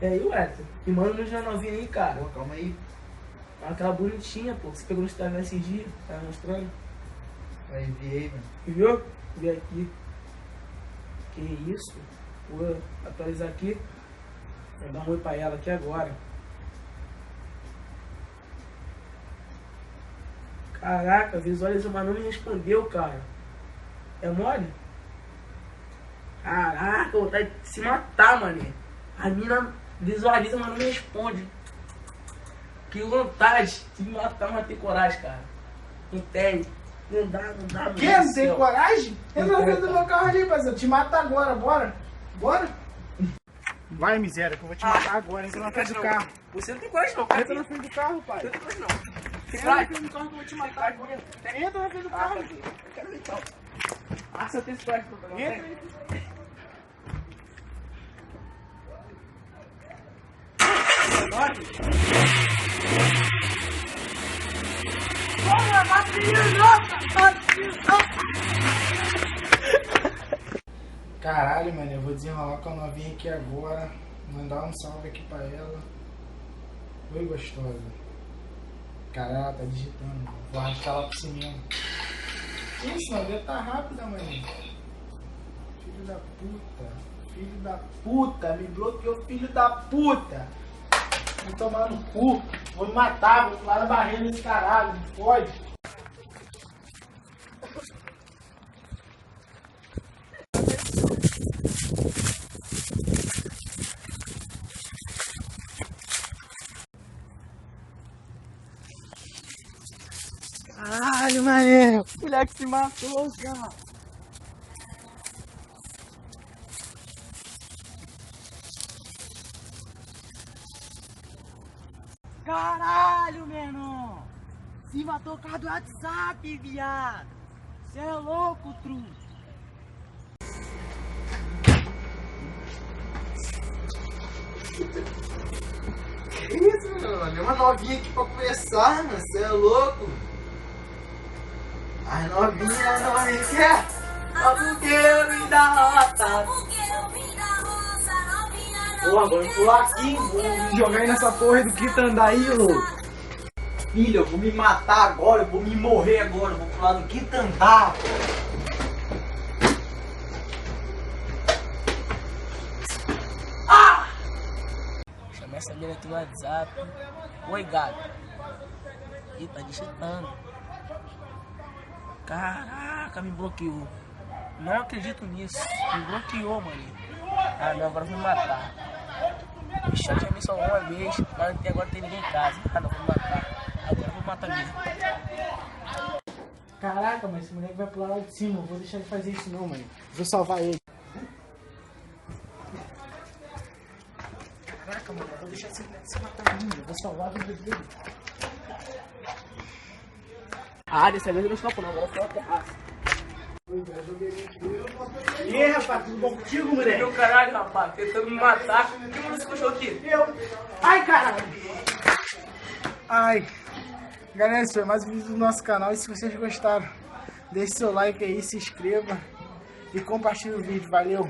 aí, Wesley? Me manda no jornalzinho aí, cara. Pô, calma aí. Aquela bonitinha, pô. Você pegou no Instagram esses dias, tá mostrando? Aí, enviei, mano. Viu? Vi aqui. Que isso? Vou atualizar aqui. Vou dar um oi pra ela aqui agora. Caraca, visualizou, mas não me respondeu, cara. É mole? Caraca, eu vou vontade de se matar, mané. A mina visualiza, mas não me responde. Que vontade de me matar, mas tem coragem, cara. Entende? Não dá, não Que? Não tem coragem? Entra dentro do meu carro ali, parceiro. Te mata agora, bora. Bora. Vai, miséria, que eu vou te matar agora. Entra na frente do carro. Você não tem coragem não, cara. Entra na frente do carro, pai. Você não tem coragem não. Entra na frente do carro que eu vou te matar agora. Entra na frente do carro. Quero ver então. Ah, se eu tenho coragem pra pegar. Entra aí. Caralho, mano, eu vou desenrolar com a novinha aqui agora. Mandar um salve aqui pra ela. Oi, gostosa. Caralho, ela tá digitando. Vou arrastar lá pro cinema. Isso, novinha tá rápida, mano. Filho da puta. Filho da puta. Me bloqueou, filho da puta. Vou tomar no cu. Vou me matar, vou pular na barreira desse caralho. Não pode. Caralho, mané. O moleque se matou, cara. Caralho, menor! Se matou por causa do WhatsApp, viado! Cê é louco, truque! Que isso, mano? Tem uma novinha aqui pra conversar, mano. Você é louco? As novinhas não me quer. Só porque eu vim da roça. Pô, agora eu tô aqui, vou me jogar aí nessa porra do Quitandai, louco. Filho, eu vou me matar agora, eu vou me morrer agora. Eu vou pular no quinto andar. Chamei essa mina aqui no WhatsApp. Oi, gato. Ih, tá digitando. Caraca, me bloqueou. Não acredito nisso. Me bloqueou, mano. Ah, não, agora vou me matar. O chat já me salvou uma vez, mas até agora não tem ninguém em casa. Ah, não, vou me matar. Agora eu vou matar mesmo. Caraca, mas esse moleque vai pular lá de cima. Eu vou deixar ele fazer isso não, mano. Vou salvar ele. Caraca, mano, eu vou deixar esse moleque se matar ainda. Eu vou salvar a vida dele. Ah, dessa vez eu não escapo não, agora eu tô terraço. E aí, rapaz, tudo bom contigo, moleque? Meu caralho, rapaz, tentando me matar. Quem mandou esse cachorro aqui? Eu. Ai, caralho. Ai. Galera, esse foi mais um vídeo do nosso canal. E se vocês gostaram, deixe seu like aí, se inscreva e compartilhe o vídeo. Valeu!